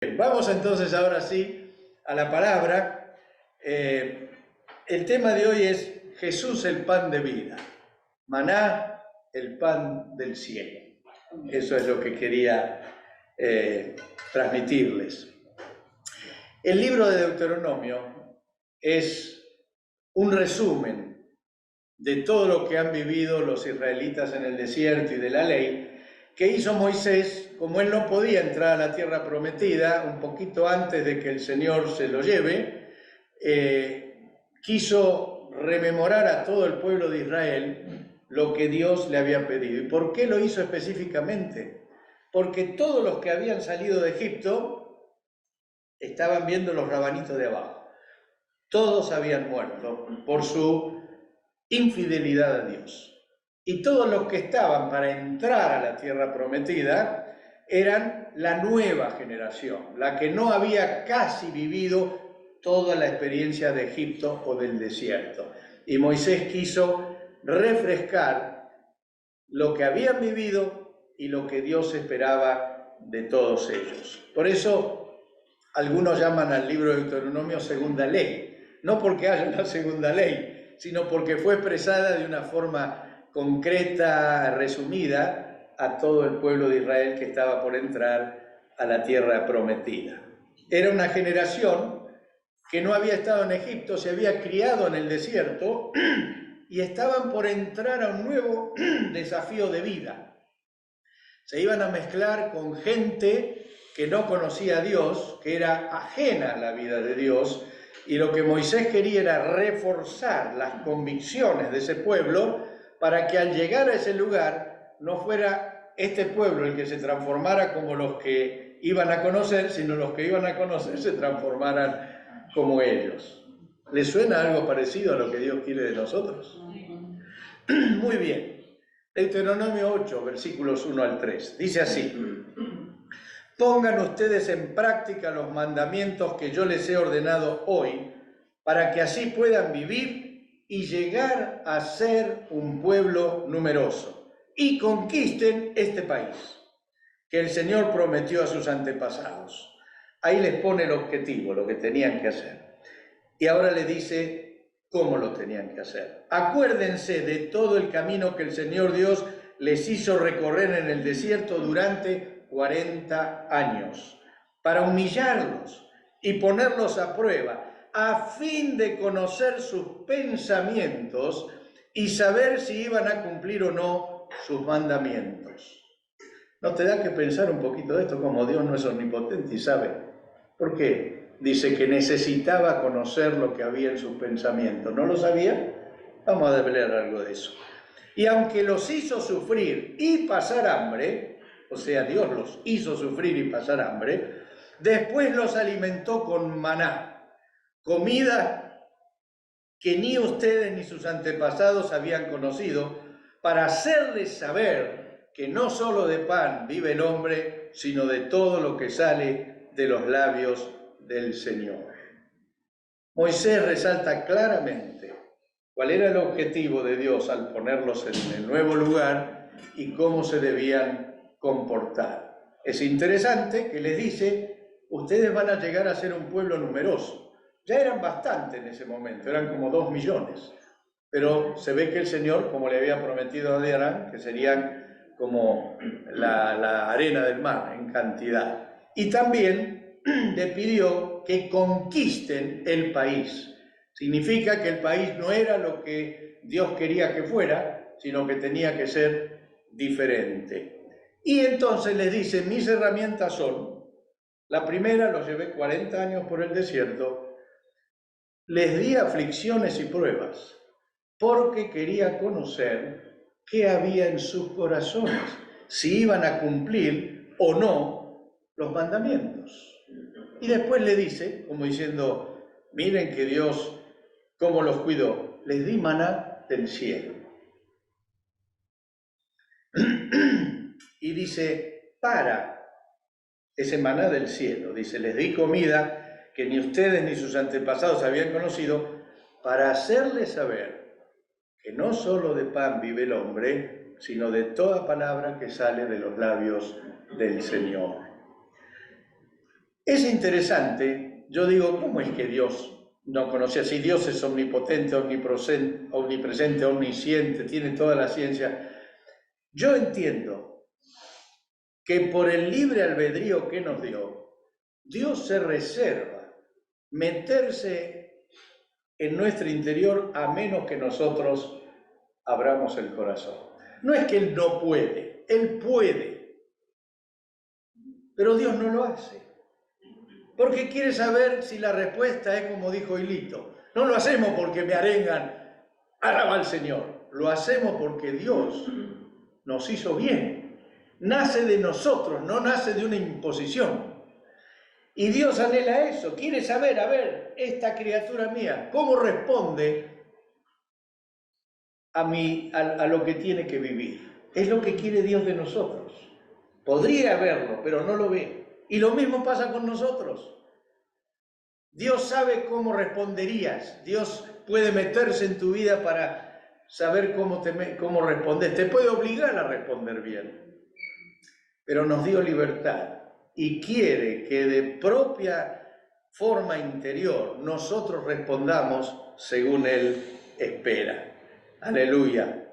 Vamos entonces ahora sí a la palabra. El tema de hoy es Jesús el pan de vida, maná el pan del cielo. Eso es lo que quería transmitirles. El libro de Deuteronomio es un resumen de todo lo que han vivido los israelitas en el desierto y de la ley que hizo Moisés. Como él no podía entrar a la tierra prometida, un poquito antes de que el Señor se lo lleve, quiso rememorar a todo el pueblo de Israel lo que Dios le había pedido. ¿Y por qué lo hizo específicamente? Porque todos los que habían salido de Egipto estaban viendo los rabanitos de abajo. Todos habían muerto por su infidelidad a Dios. Y todos los que estaban para entrar a la tierra prometida eran la nueva generación, la que no había casi vivido toda la experiencia de Egipto o del desierto. Y Moisés quiso refrescar lo que habían vivido y lo que Dios esperaba de todos ellos. Por eso algunos llaman al libro de Deuteronomio segunda ley, no porque haya una segunda ley, sino porque fue expresada de una forma concreta, resumida, a todo el pueblo de Israel que estaba por entrar a la tierra prometida. Era una generación que no había estado en Egipto, se había criado en el desierto y estaban por entrar a un nuevo desafío de vida. Se iban a mezclar con gente que no conocía a Dios, que era ajena a la vida de Dios, y lo que Moisés quería era reforzar las convicciones de ese pueblo para que al llegar a ese lugar no fuera este pueblo el que se transformara como los que iban a conocer, sino los que iban a conocer se transformaran como ellos. ¿Les suena algo parecido a lo que Dios quiere de nosotros? Muy bien. Deuteronomio 8, versículos 1 al 3. Dice así: pongan ustedes en práctica los mandamientos que yo les he ordenado hoy, para que así puedan vivir y llegar a ser un pueblo numeroso, y conquisten este país que el Señor prometió a sus antepasados. Ahí les pone el objetivo, lo que tenían que hacer. Y ahora le dice cómo lo tenían que hacer. Acuérdense de todo el camino que el Señor Dios les hizo recorrer en el desierto durante 40 años, para humillarlos y ponerlos a prueba, a fin de conocer sus pensamientos y saber si iban a cumplir o no sus mandamientos. ¿No te da que pensar un poquito de esto, como Dios no es omnipotente y sabe? ¿Por qué? Dice que necesitaba conocer lo que había en sus pensamientos. ¿No lo sabía? Vamos a desvelar algo de eso. Y aunque los hizo sufrir y pasar hambre, o sea, Dios los hizo sufrir y pasar hambre, después los alimentó con maná, comida que ni ustedes ni sus antepasados habían conocido, para hacerles saber que no solo de pan vive el hombre, sino de todo lo que sale de los labios del Señor. Moisés resalta claramente cuál era el objetivo de Dios al ponerlos en el nuevo lugar y cómo se debían comportar. Es interesante que les dice: ustedes van a llegar a ser un pueblo numeroso. Ya eran bastante en ese momento, eran como 2 millones. Pero se ve que el Señor, como le había prometido a Abraham, que serían como la arena del mar en cantidad. Y también le pidió que conquisten el país. Significa que el país no era lo que Dios quería que fuera, sino que tenía que ser diferente. Y entonces les dice: mis herramientas son, la primera, los llevé 40 años por el desierto, les di aflicciones y pruebas, porque quería conocer qué había en sus corazones, si iban a cumplir o no los mandamientos. Y después le dice, como diciendo: miren que Dios cómo los cuidó, les di maná del cielo. Y dice: para ese maná del cielo, dice, les di comida que ni ustedes ni sus antepasados habían conocido, para hacerles saber que no solo de pan vive el hombre, sino de toda palabra que sale de los labios del Señor. Es interesante, yo digo, ¿cómo es que Dios no conocía? Si Dios es omnipotente, omnipresente, omnisciente, tiene toda la ciencia. Yo entiendo que por el libre albedrío que nos dio, Dios se reserva meterse en nuestro interior a menos que nosotros abramos el corazón. No es que Él no puede, Él puede, pero Dios no lo hace. Porque quiere saber si la respuesta es como dijo Hilito. No lo hacemos porque me arengan, alaba al Señor. Lo hacemos porque Dios nos hizo bien. Nace de nosotros, no nace de una imposición. Y Dios anhela eso, quiere saber, a ver, esta criatura mía, ¿cómo responde a lo que tiene que vivir? Es lo que quiere Dios de nosotros. Podría verlo, pero no lo ve. Y lo mismo pasa con nosotros. Dios sabe cómo responderías. Dios puede meterse en tu vida para saber cómo respondes. Te puede obligar a responder bien. Pero nos dio libertad y quiere que de propia forma interior nosotros respondamos según Él espera. Aleluya.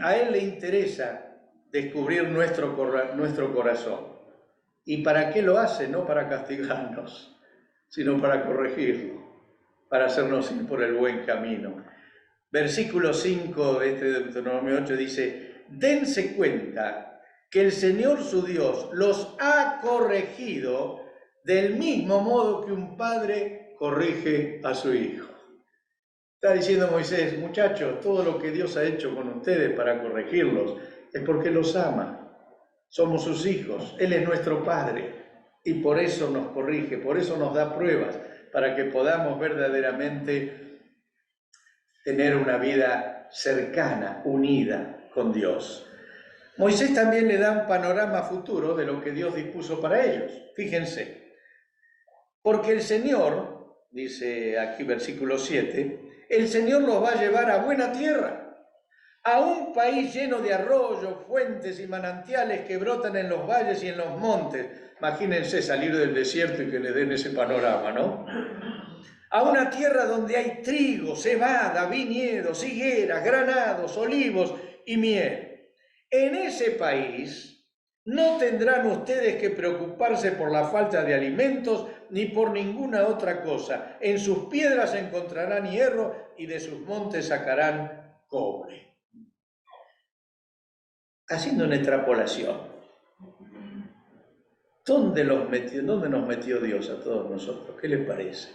A Él le interesa descubrir nuestro corazón. ¿Y para qué lo hace? No para castigarnos, sino para corregirlo, para hacernos ir por el buen camino. Versículo 5 de este Deuteronomio 8 dice, dense cuenta que el Señor su Dios los ha corregido del mismo modo que un padre corrige a su hijo. Está diciendo Moisés, muchachos, todo lo que Dios ha hecho con ustedes para corregirlos es porque los ama. Somos sus hijos, Él es nuestro Padre y por eso nos corrige, por eso nos da pruebas, para que podamos verdaderamente tener una vida cercana, unida con Dios. Moisés también le da un panorama futuro de lo que Dios dispuso para ellos. Fíjense, porque el Señor, dice aquí versículo 7, el Señor los va a llevar a buena tierra, a un país lleno de arroyos, fuentes y manantiales que brotan en los valles y en los montes. Imagínense salir del desierto y que le den ese panorama, ¿no? A una tierra donde hay trigo, cebada, viñedos, higueras, granados, olivos y miel. En ese país no tendrán ustedes que preocuparse por la falta de alimentos ni por ninguna otra cosa. En sus piedras encontrarán hierro y de sus montes sacarán cobre. Haciendo una extrapolación, ¿dónde nos metió Dios a todos nosotros? ¿Qué les parece?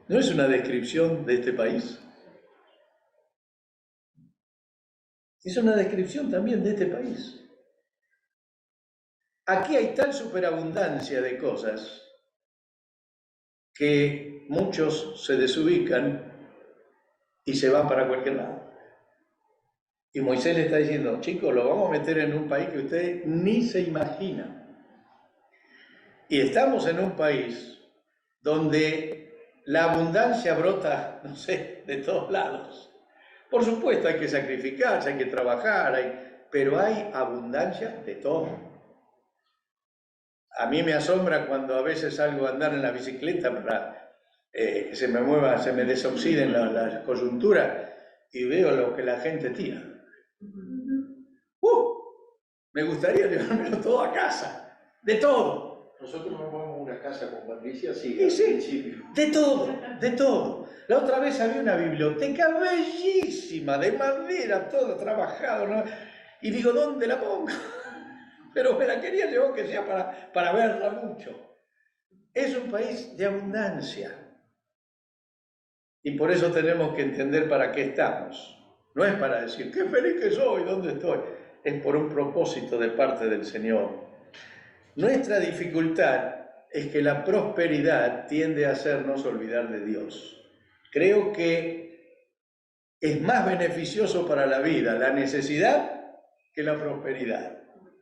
¿No es una descripción de este país? Es una descripción también de este país. Aquí hay tal superabundancia de cosas que muchos se desubican y se van para cualquier lado. Y Moisés le está diciendo, chicos, lo vamos a meter en un país que ustedes ni se imaginan. Y estamos en un país donde la abundancia brota, no sé, de todos lados. Por supuesto hay que sacrificarse, hay que trabajar, pero hay abundancia de todo. A mí me asombra cuando a veces salgo a andar en la bicicleta para que se me mueva, se me desoxiden las coyunturas y veo lo que la gente tira. Me gustaría llevármelo todo a casa, de todo. Nosotros nos vamos a una casa con Patricia, sí, Y sí, de todo, de todo. La otra vez había una biblioteca bellísima, de madera, todo trabajado, ¿no? Y digo, ¿dónde la pongo? Pero me la quería llevar que sea para verla mucho. Es un país de abundancia. Y por eso tenemos que entender para qué estamos. No es para decir, qué feliz que soy, ¿dónde estoy? Es por un propósito de parte del Señor. Nuestra dificultad es que la prosperidad tiende a hacernos olvidar de Dios. Creo que es más beneficioso para la vida la necesidad que la prosperidad.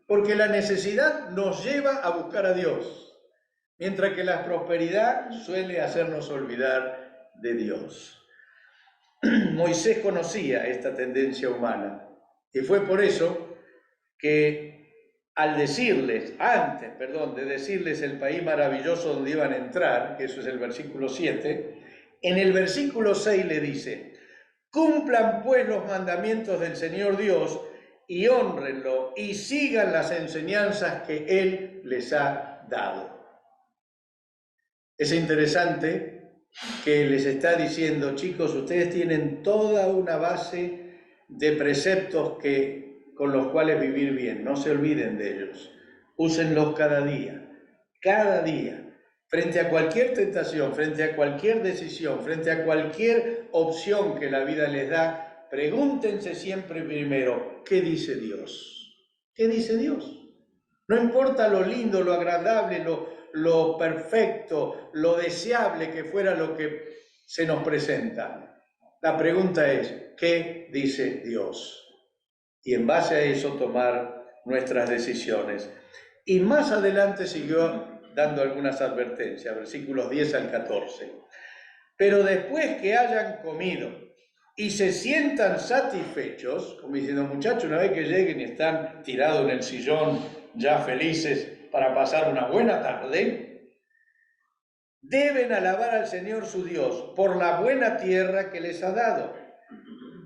Porque la necesidad nos lleva a buscar a Dios, mientras que la prosperidad suele hacernos olvidar de Dios. Moisés conocía esta tendencia humana y fue por eso que antes de decirles el país maravilloso donde iban a entrar, que eso es el versículo 7, en el versículo 6 le dice: cumplan pues los mandamientos del Señor Dios y hónrenlo y sigan las enseñanzas que Él les ha dado. Es interesante que les está diciendo: chicos, ustedes tienen toda una base de preceptos con los cuales vivir bien, no se olviden de ellos, úsenlos cada día, frente a cualquier tentación, frente a cualquier decisión, frente a cualquier opción que la vida les da, pregúntense siempre primero: ¿qué dice Dios? ¿Qué dice Dios? No importa lo lindo, lo agradable, lo perfecto, lo deseable que fuera lo que se nos presenta. La pregunta es: ¿qué dice Dios? Y en base a eso tomar nuestras decisiones. Y más adelante siguió dando algunas advertencias, versículos 10 al 14. Pero después que hayan comido y se sientan satisfechos, como diciendo: muchachos, una vez que lleguen y están tirados en el sillón, ya felices para pasar una buena tarde, deben alabar al Señor su Dios por la buena tierra que les ha dado.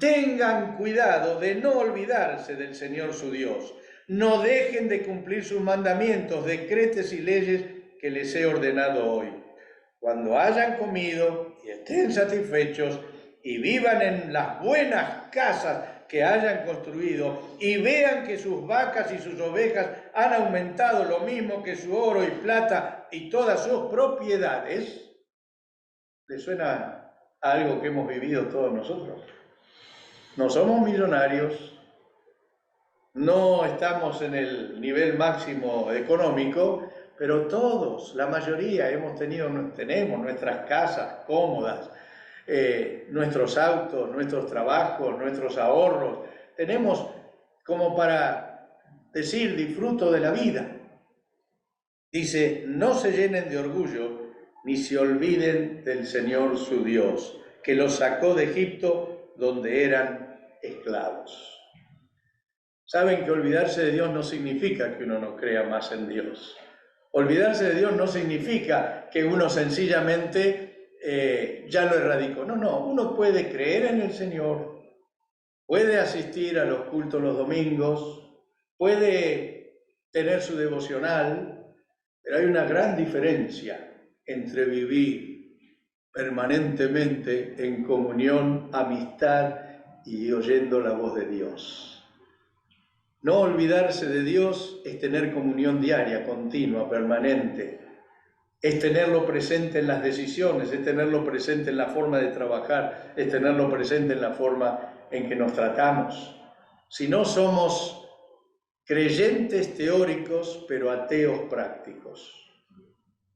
Tengan cuidado de no olvidarse del Señor su Dios. No dejen de cumplir sus mandamientos, decretos y leyes que les he ordenado hoy. Cuando hayan comido y estén satisfechos y vivan en las buenas casas que hayan construido y vean que sus vacas y sus ovejas han aumentado lo mismo que su oro y plata y todas sus propiedades, ¿les suena a algo que hemos vivido todos nosotros? No somos millonarios, no estamos en el nivel máximo económico, pero todos, la mayoría, tenemos nuestras casas cómodas, nuestros autos, nuestros trabajos, nuestros ahorros. Tenemos como para decir: disfruto de la vida. Dice: no se llenen de orgullo, ni se olviden del Señor su Dios, que los sacó de Egipto, donde eran esclavos. Saben que olvidarse de Dios no significa que uno no crea más en Dios. Olvidarse de Dios no significa que uno sencillamente ya lo erradicó. No, uno puede creer en el Señor, puede asistir a los cultos los domingos, puede tener su devocional, pero hay una gran diferencia entre vivir permanentemente en comunión, amistad y oyendo la voz de Dios. No olvidarse de Dios es tener comunión diaria, continua, permanente. Es tenerlo presente en las decisiones, es tenerlo presente en la forma de trabajar, es tenerlo presente en la forma en que nos tratamos. Si no, somos creyentes teóricos, pero ateos prácticos.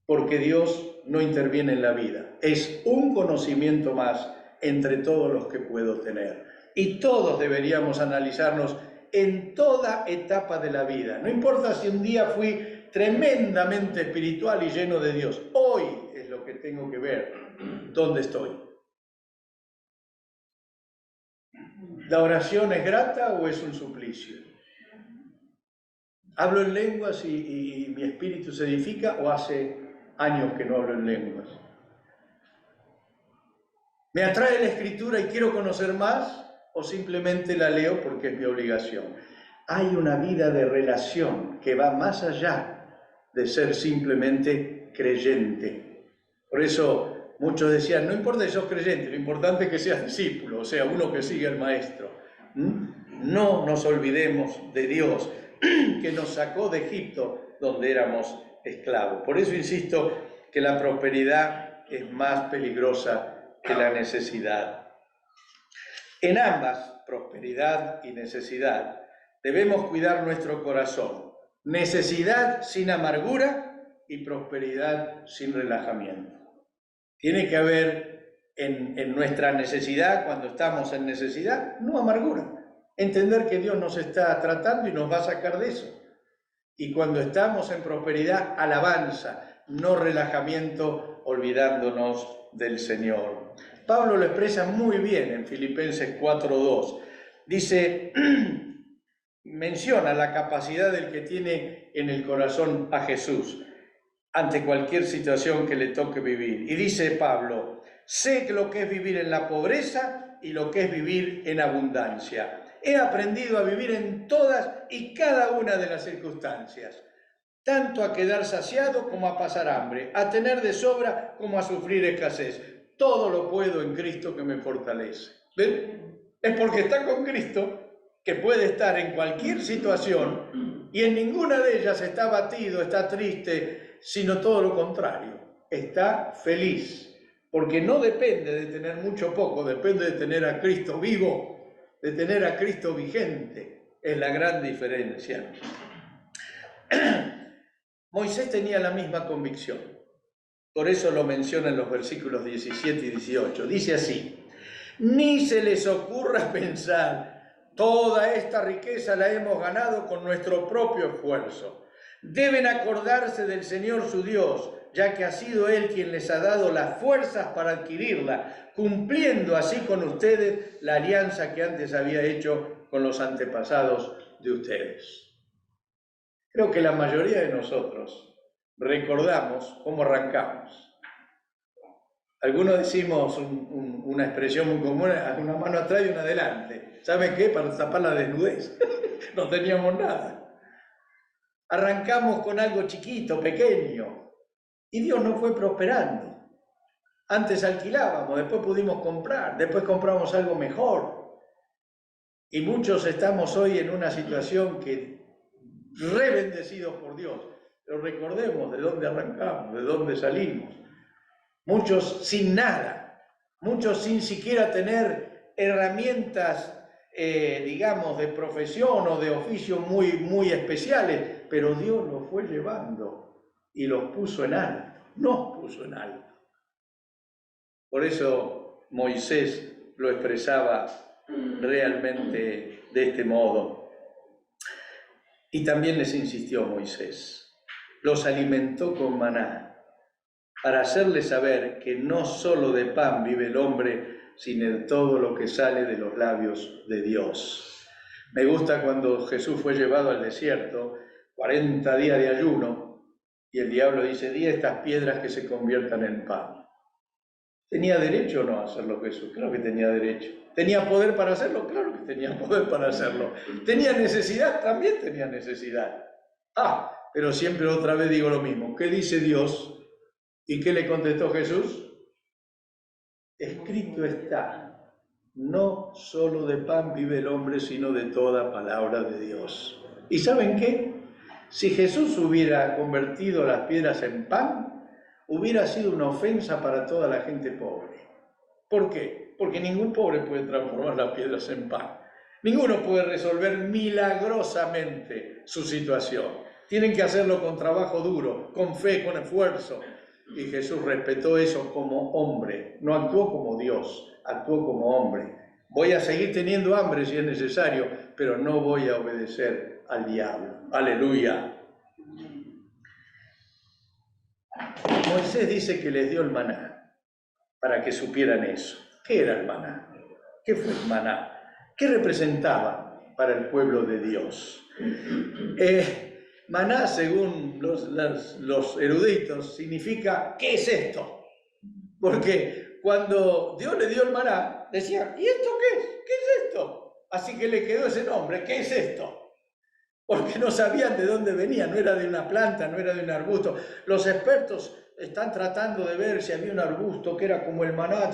Porque Dios no interviene en la vida. Es un conocimiento más entre todos los que puedo tener. Y todos deberíamos analizarnos en toda etapa de la vida. No importa si un día fui tremendamente espiritual y lleno de Dios. Hoy es lo que tengo que ver. ¿Dónde estoy? ¿La oración es grata o es un suplicio? ¿Hablo en lenguas y mi espíritu se edifica, o hace años que no hablo en lenguas? ¿Me atrae la escritura y quiero conocer más, o simplemente la leo porque es mi obligación? Hay una vida de relación que va más allá de ser simplemente creyente. Por eso muchos decían: no importa si sos creyente, lo importante es que seas discípulo, o sea, uno que sigue al maestro. No nos olvidemos de Dios, que nos sacó de Egipto, donde éramos esclavos. Por eso insisto que la prosperidad es más peligrosa que la necesidad. En ambas, prosperidad y necesidad, debemos cuidar nuestro corazón. Necesidad sin amargura y prosperidad sin relajamiento. Tiene que haber en nuestra necesidad, cuando estamos en necesidad, no amargura. Entender que Dios nos está tratando y nos va a sacar de eso. Y cuando estamos en prosperidad, alabanza, no relajamiento, olvidándonos del Señor. Pablo lo expresa muy bien en Filipenses 4:2. Dice: menciona la capacidad del que tiene en el corazón a Jesús ante cualquier situación que le toque vivir. Y dice Pablo, sé lo que es vivir en la pobreza y lo que es vivir en abundancia. He aprendido a vivir en todas y cada una de las circunstancias, tanto a quedar saciado como a pasar hambre, a tener de sobra como a sufrir escasez. Todo lo puedo en Cristo que me fortalece. ¿Ven? Es porque está con Cristo que puede estar en cualquier situación y en ninguna de ellas está abatido, está triste, sino todo lo contrario. Está feliz, porque no depende de tener mucho o poco, depende de tener a Cristo vivo, de tener a Cristo vigente. Es la gran diferencia. Moisés tenía la misma convicción. Por eso lo menciona en los versículos 17 y 18. Dice así, ni se les ocurra pensar, toda esta riqueza la hemos ganado con nuestro propio esfuerzo. Deben acordarse del Señor su Dios, ya que ha sido Él quien les ha dado las fuerzas para adquirirla, cumpliendo así con ustedes la alianza que antes había hecho con los antepasados de ustedes. Creo que la mayoría de nosotros recordamos cómo arrancamos. Algunos decimos una expresión muy común, una mano atrás y una adelante. ¿Saben qué? Para tapar la desnudez. No teníamos nada. Arrancamos con algo chiquito, pequeño, y Dios nos fue prosperando. Antes alquilábamos, después pudimos comprar, después compramos algo mejor. Y muchos estamos hoy en una situación que re bendecidos por Dios, pero recordemos de dónde arrancamos, de dónde salimos. Muchos sin nada, muchos sin siquiera tener herramientas, digamos, de profesión o de oficio muy especiales, pero Dios los fue llevando y los puso en alto, nos puso en alto. Por eso Moisés lo expresaba realmente de este modo. Y también les insistió Moisés, los alimentó con maná, para hacerles saber que no solo de pan vive el hombre, sino de todo lo que sale de los labios de Dios. Me gusta cuando Jesús fue llevado al desierto, 40 días de ayuno, y el diablo dice, di a estas piedras que se conviertan en pan. ¿Tenía derecho o no a hacerlo Jesús? Claro que tenía derecho. ¿Tenía poder para hacerlo? Claro que tenía poder para hacerlo. ¿Tenía necesidad? También tenía necesidad. Pero siempre otra vez digo lo mismo. ¿Qué dice Dios? ¿Y qué le contestó Jesús? Escrito está, no solo de pan vive el hombre, sino de toda palabra de Dios. ¿Y saben qué? Si Jesús hubiera convertido las piedras en pan, hubiera sido una ofensa para toda la gente pobre. ¿Por qué? Porque ningún pobre puede transformar las piedras en pan. Ninguno puede resolver milagrosamente su situación. Tienen que hacerlo con trabajo duro, con fe, con esfuerzo. Y Jesús respetó eso como hombre, no actuó como Dios, actuó como hombre. Voy a seguir teniendo hambre si es necesario, pero no voy a obedecer al diablo. Aleluya. Moisés dice que les dio el maná para que supieran eso. ¿Qué era el maná? ¿Qué fue el maná? ¿Qué representaba para el pueblo de Dios? Maná, según los eruditos, significa ¿qué es esto? Porque cuando Dios le dio el maná, decía, ¿y esto qué es? ¿Qué es esto? Así que le quedó ese nombre, ¿qué es esto? Porque no sabían de dónde venía, no era de una planta, no era de un arbusto. Los expertos están tratando de ver si había un arbusto que era como el maná.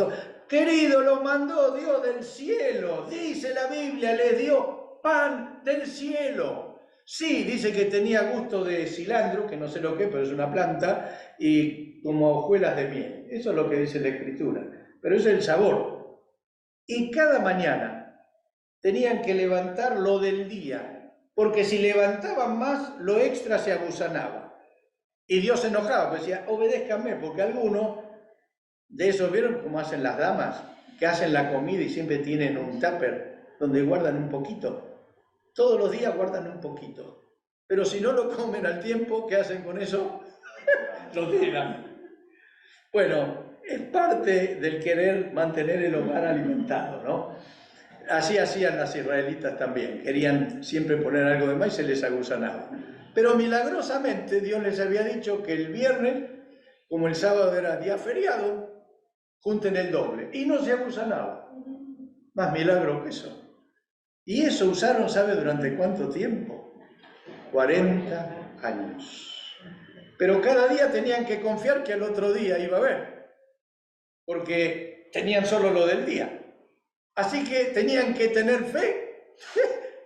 Querido, lo mandó Dios del cielo, dice la Biblia, le dio pan del cielo. Sí, dice que tenía gusto de cilantro, que no sé lo que, pero es una planta, y como hojuelas de miel. Eso es lo que dice la Escritura. Pero es el sabor. Y cada mañana tenían que levantar lo del día, porque si levantaban más, lo extra se agusanaba. Y Dios se enojaba, pues decía, obedézcanme, porque algunos de esos, ¿vieron cómo hacen las damas? Que hacen la comida y siempre tienen un tupper donde guardan un poquito. Todos los días guardan un poquito. Pero si no lo comen al tiempo, ¿qué hacen con eso? Lo tiran. Bueno, es parte del querer mantener el hogar alimentado, ¿no? Así hacían las israelitas también, querían siempre poner algo de más y se les agusanaba. Pero milagrosamente Dios les había dicho que el viernes, como el sábado era día feriado, junten el doble. Y no se agusanaba. Más milagro que eso. Y eso usaron, ¿sabe durante cuánto tiempo? 40 años. Pero cada día tenían que confiar que al otro día iba a haber, porque tenían solo lo del día. Así que tenían que tener fe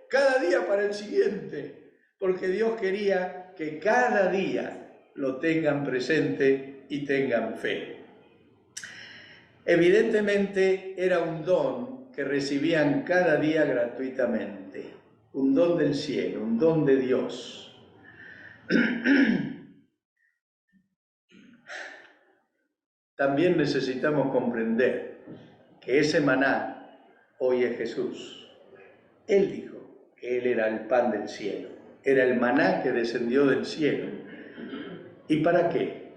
cada día para el siguiente, porque Dios quería que cada día lo tengan presente y tengan fe. Evidentemente era un don que recibían cada día gratuitamente, un don del cielo, un don de Dios. También necesitamos comprender que ese maná hoy es Jesús. Él dijo que Él era el pan del cielo, era el maná que descendió del cielo. ¿Y para qué?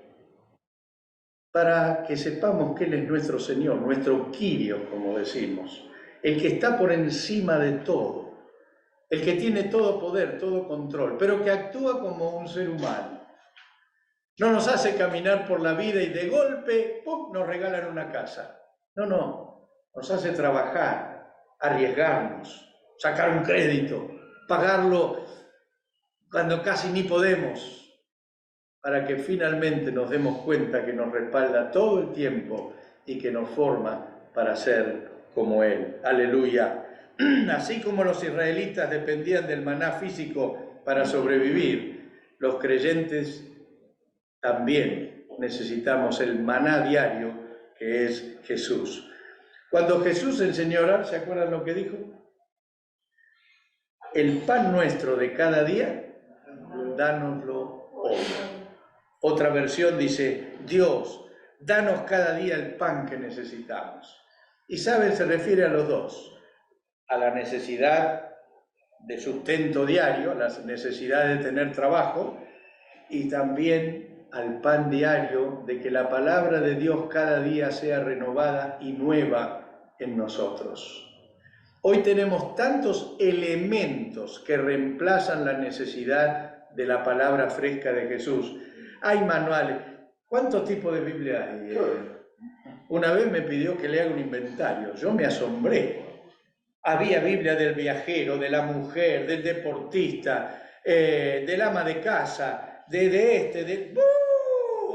Para que sepamos que Él es nuestro Señor, nuestro Kyrios, como decimos, el que está por encima de todo, el que tiene todo poder, todo control, pero que actúa como un ser humano. No nos hace caminar por la vida y de golpe, ¡pum!, nos regalan una casa. No, nos hace trabajar, arriesgarnos, sacar un crédito, pagarlo cuando casi ni podemos, para que finalmente nos demos cuenta que nos respalda todo el tiempo y que nos forma para ser como Él. ¡Aleluya! Así como los israelitas dependían del maná físico para sobrevivir, los creyentes también necesitamos el maná diario que es Jesús. Cuando Jesús enseñó a orar, ¿se acuerdan lo que dijo? El pan nuestro de cada día, dánoslo hoy. Otra versión dice, Dios, danos cada día el pan que necesitamos. Y saben, se refiere a los dos, a la necesidad de sustento diario, a la necesidad de tener trabajo, y también al pan diario de que la palabra de Dios cada día sea renovada y nueva en nosotros. Hoy tenemos tantos elementos que reemplazan la necesidad de la palabra fresca de Jesús. Hay manuales. ¿Cuántos tipos de Biblia hay? Una vez me pidió que le haga un inventario. Yo me asombré. Había Biblia del viajero, de la mujer, del deportista, del ama de casa,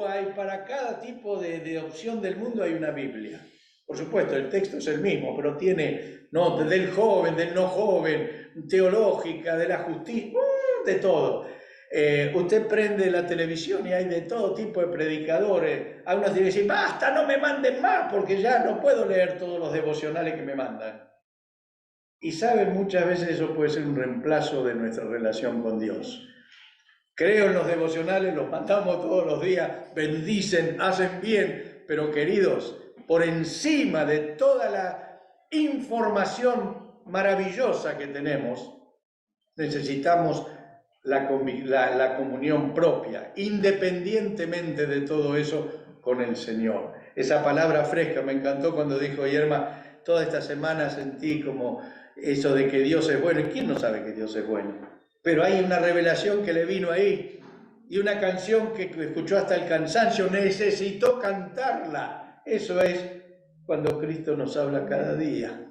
hay para cada tipo de opción del mundo hay una Biblia. Por supuesto, el texto es el mismo, pero tiene del joven, del no joven, teológica, de la justicia, de todo. Usted prende la televisión y hay de todo tipo de predicadores. Algunos dicen, basta, no me manden más, porque ya no puedo leer todos los devocionales que me mandan. Y saben, muchas veces eso puede ser un reemplazo de nuestra relación con Dios. Creo en los devocionales, los mandamos todos los días, bendicen, hacen bien, pero queridos, por encima de toda la información maravillosa que tenemos, necesitamos la comunión propia, independientemente de todo eso, con el Señor. Esa palabra fresca me encantó cuando dijo Yerma, toda esta semana sentí como eso de que Dios es bueno. ¿Y quién no sabe que Dios es bueno? Pero hay una revelación que le vino ahí y una canción que escuchó hasta el cansancio, necesitó cantarla. Eso es cuando Cristo nos habla cada día.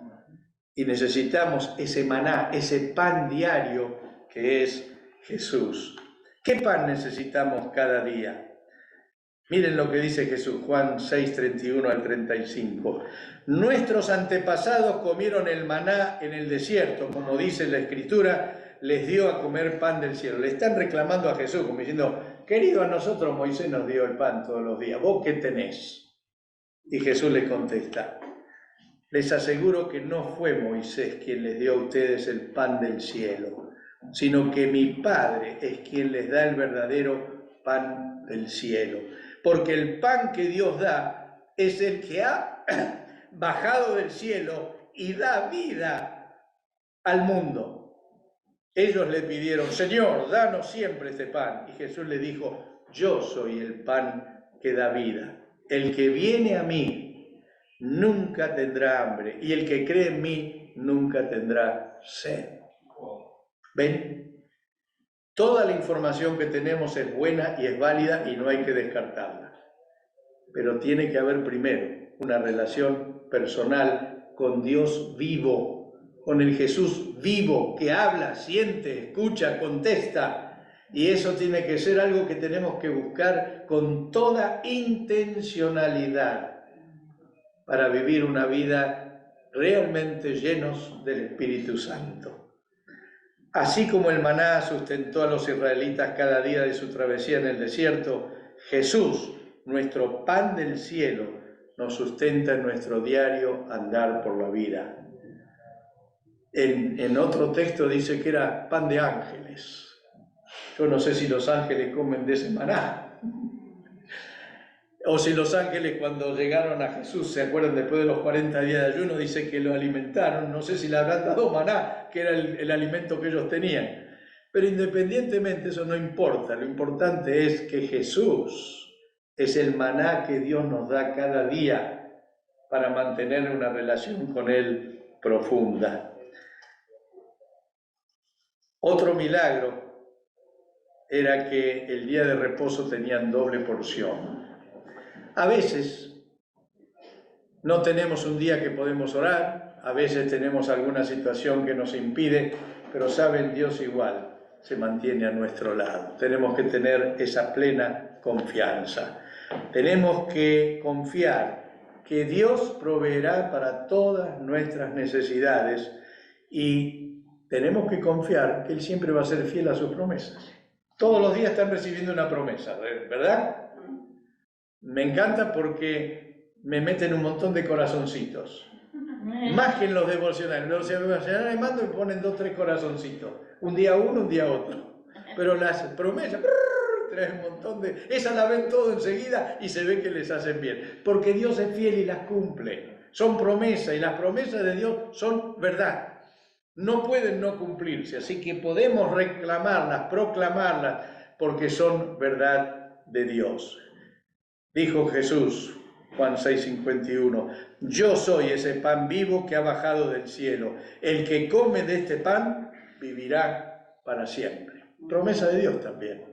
Y necesitamos ese maná, ese pan diario que es Jesús. ¿Qué pan necesitamos cada día? Miren lo que dice Jesús, Juan 6, 31 al 35. Nuestros antepasados comieron el maná en el desierto, como dice la Escritura, les dio a comer pan del cielo. Le están reclamando a Jesús, como diciendo, querido, a nosotros Moisés nos dio el pan todos los días, ¿vos qué tenés? Y Jesús les contesta, les aseguro que no fue Moisés quien les dio a ustedes el pan del cielo, sino que mi Padre es quien les da el verdadero pan del cielo. Porque el pan que Dios da es el que ha bajado del cielo y da vida al mundo. Ellos le pidieron, Señor, danos siempre este pan. Y Jesús le dijo, yo soy el pan que da vida. El que viene a mí nunca tendrá hambre, y el que cree en mí nunca tendrá sed. ¿Ven? Toda la información que tenemos es buena y es válida y no hay que descartarla. Pero tiene que haber primero una relación personal con Dios vivo, con el Jesús vivo que habla, siente, escucha, contesta. Y eso tiene que ser algo que tenemos que buscar con toda intencionalidad para vivir una vida realmente llenos del Espíritu Santo. Así como el maná sustentó a los israelitas cada día de su travesía en el desierto, Jesús, nuestro pan del cielo, nos sustenta en nuestro diario andar por la vida. En otro texto dice que era pan de ángeles. Yo no sé si los ángeles comen de ese maná. O si los ángeles cuando llegaron a Jesús, ¿se acuerdan? Después de los 40 días de ayuno, dice que lo alimentaron. No sé si le habrán dado maná, que era el alimento que ellos tenían. Pero independientemente, eso no importa. Lo importante es que Jesús es el maná que Dios nos da cada día para mantener una relación con Él profunda. Otro milagro era que el día de reposo tenían doble porción. A veces no tenemos un día que podemos orar, a veces tenemos alguna situación que nos impide, pero saben, Dios igual se mantiene a nuestro lado. Tenemos que tener esa plena confianza. Tenemos que confiar que Dios proveerá para todas nuestras necesidades y tenemos que confiar que Él siempre va a ser fiel a sus promesas. Todos los días están recibiendo una promesa, ¿verdad? Me encanta porque me meten un montón de corazoncitos. Más que en los devocionales. Los devocionales mando y ponen 2 o 3 corazoncitos. Un día uno, un día otro. Pero las promesas, traen un montón de... Esas la ven todo enseguida y se ve que les hacen bien. Porque Dios es fiel y las cumple. Son promesas y las promesas de Dios son verdad. No pueden no cumplirse, así que podemos reclamarlas, proclamarlas, porque son verdad de Dios. Dijo Jesús, Juan 6:51, yo soy ese pan vivo que ha bajado del cielo. El que come de este pan vivirá para siempre. Promesa de Dios también.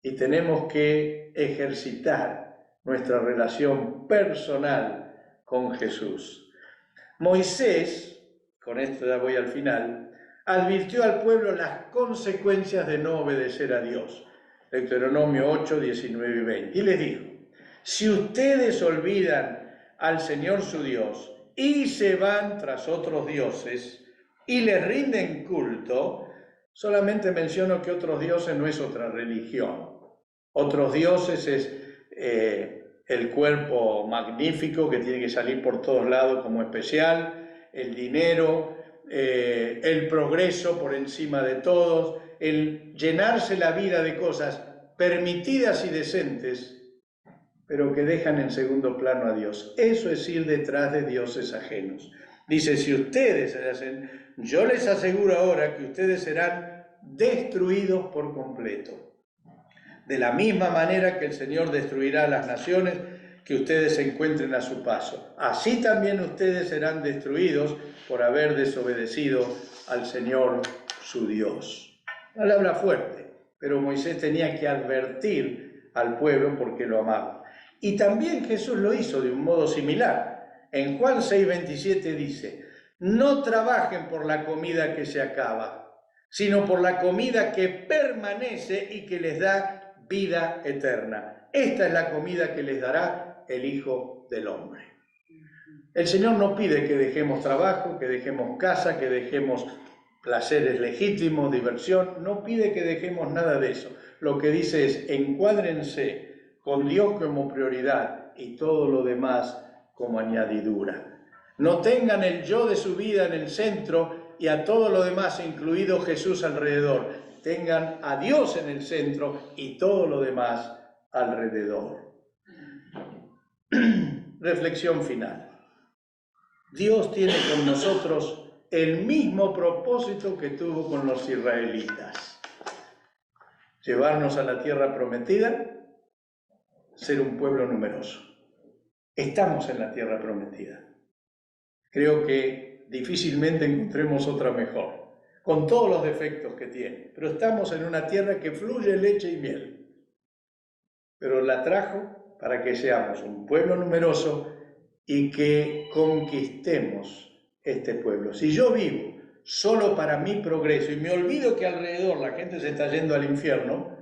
Y tenemos que ejercitar nuestra relación personal con Jesús. Moisés, con esto ya voy al final, advirtió al pueblo las consecuencias de no obedecer a Dios. Deuteronomio 8, 19 y 20. Y les dijo, si ustedes olvidan al Señor su Dios y se van tras otros dioses y les rinden culto, solamente menciono que otros dioses no es otra religión. Otros dioses es el cuerpo magnífico que tiene que salir por todos lados como especial, el dinero, el progreso por encima de todos, el llenarse la vida de cosas permitidas y decentes, pero que dejan en segundo plano a Dios. Eso es ir detrás de dioses ajenos. Dice, si ustedes se hacen, yo les aseguro ahora que ustedes serán destruidos por completo. De la misma manera que el Señor destruirá a las naciones que ustedes se encuentren a su paso. Así también ustedes serán destruidos por haber desobedecido al Señor su Dios. Palabra fuerte, pero Moisés tenía que advertir al pueblo porque lo amaba. Y también Jesús lo hizo de un modo similar. En Juan 6:27 dice, no trabajen por la comida que se acaba, sino por la comida que permanece y que les da vida eterna. Esta es la comida que les dará el Hijo del Hombre. El Señor no pide que dejemos trabajo, que dejemos casa, que dejemos placeres legítimos, diversión. No pide que dejemos nada de eso. Lo que dice es, encuádrense con Dios como prioridad y todo lo demás como añadidura. No tengan el yo de su vida en el centro y a todo lo demás, incluido Jesús, alrededor. Tengan a Dios en el centro y todo lo demás alrededor. Reflexión final. Dios tiene con nosotros el mismo propósito que tuvo con los israelitas. Llevarnos a la tierra prometida, ser un pueblo numeroso. Estamos en la tierra prometida. Creo que difícilmente encontremos otra mejor, con todos los defectos que tiene. Pero estamos en una tierra que fluye leche y miel. Pero la trajo para que seamos un pueblo numeroso y que conquistemos este pueblo. Si yo vivo solo para mi progreso y me olvido que alrededor la gente se está yendo al infierno,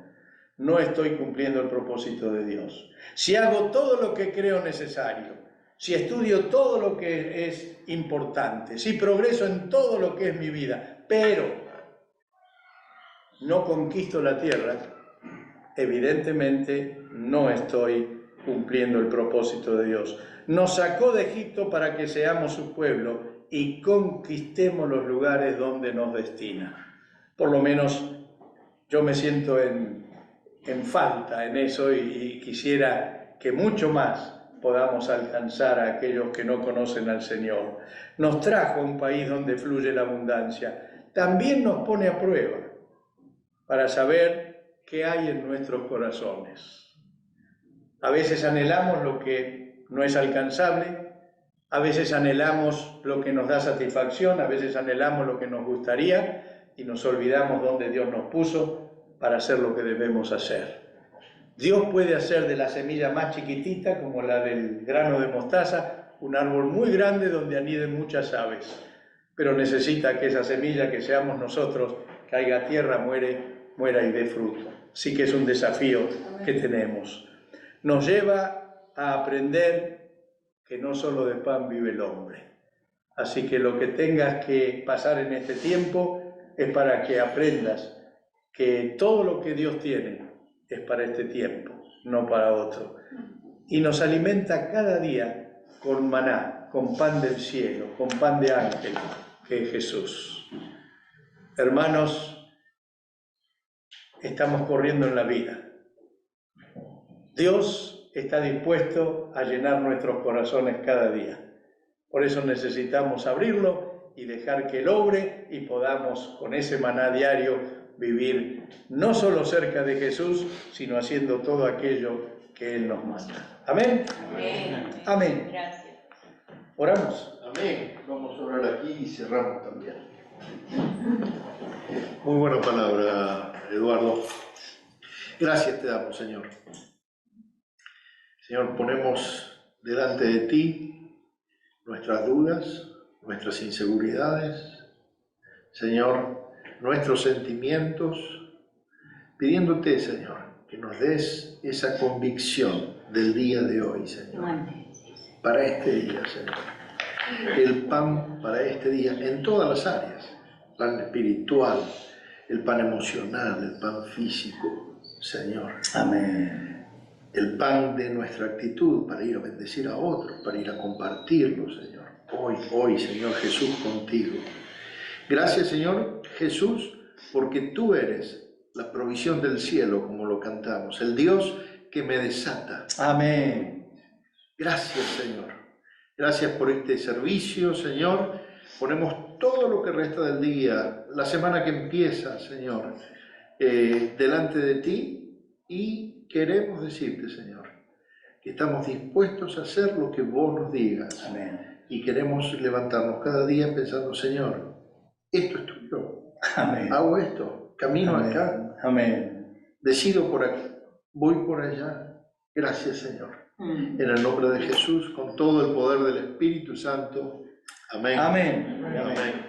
no estoy cumpliendo el propósito de Dios. Si hago todo lo que creo necesario, si estudio todo lo que es importante, si progreso en todo lo que es mi vida, pero no conquisto la tierra, evidentemente no estoy cumpliendo el propósito de Dios. Nos sacó de Egipto para que seamos su pueblo y conquistemos los lugares donde nos destina. Por lo menos yo me siento en falta en eso y quisiera que mucho más podamos alcanzar a aquellos que no conocen al Señor. Nos trajo a un país donde fluye la abundancia. También nos pone a prueba para saber qué hay en nuestros corazones. A veces anhelamos lo que no es alcanzable, a veces anhelamos lo que nos da satisfacción, a veces anhelamos lo que nos gustaría y nos olvidamos dónde Dios nos puso para hacer lo que debemos hacer. Dios puede hacer de la semilla más chiquitita, como la del grano de mostaza, un árbol muy grande donde aniden muchas aves, pero necesita que esa semilla, que seamos nosotros, caiga a tierra, muera y dé fruto. Así que es un desafío que tenemos. Nos lleva a aprender que no solo de pan vive el hombre. Así que lo que tengas que pasar en este tiempo es para que aprendas que todo lo que Dios tiene es para este tiempo, no para otro. Y nos alimenta cada día con maná, con pan del cielo, con pan de ángel, que es Jesús. Hermanos, estamos corriendo en la vida. Dios está dispuesto a llenar nuestros corazones cada día. Por eso necesitamos abrirlo y dejar que Él obre y podamos con ese maná diario vivir no solo cerca de Jesús, sino haciendo todo aquello que Él nos manda. ¿Amén? Amén. Amén. Gracias. ¿Oramos? Amén. Vamos a orar aquí y cerramos también. Muy buena palabra, Eduardo. Gracias te damos, Señor. Señor, ponemos delante de ti nuestras dudas, nuestras inseguridades, Señor, nuestros sentimientos, pidiéndote, Señor, que nos des esa convicción del día de hoy, Señor, para este día, Señor. El pan para este día en todas las áreas, el pan espiritual, el pan emocional, el pan físico, Señor. Amén. El pan de nuestra actitud para ir a bendecir a otros, para ir a compartirlo, Señor. Hoy, Señor Jesús, contigo. Gracias, Señor Jesús, porque tú eres la provisión del cielo, como lo cantamos, el Dios que me desata. Amén. Gracias, Señor. Gracias por este servicio, Señor. Ponemos todo lo que resta del día, la semana que empieza, Señor, delante de ti y queremos decirte, Señor, que estamos dispuestos a hacer lo que vos nos digas. Amén. Y queremos levantarnos cada día pensando, Señor, esto es tuyo. Amén. Hago esto, camino Amén. acá, Amén. decido por aquí, voy por allá. Gracias, Señor. En el nombre de Jesús, con todo el poder del Espíritu Santo. Amén. Amén. Amén.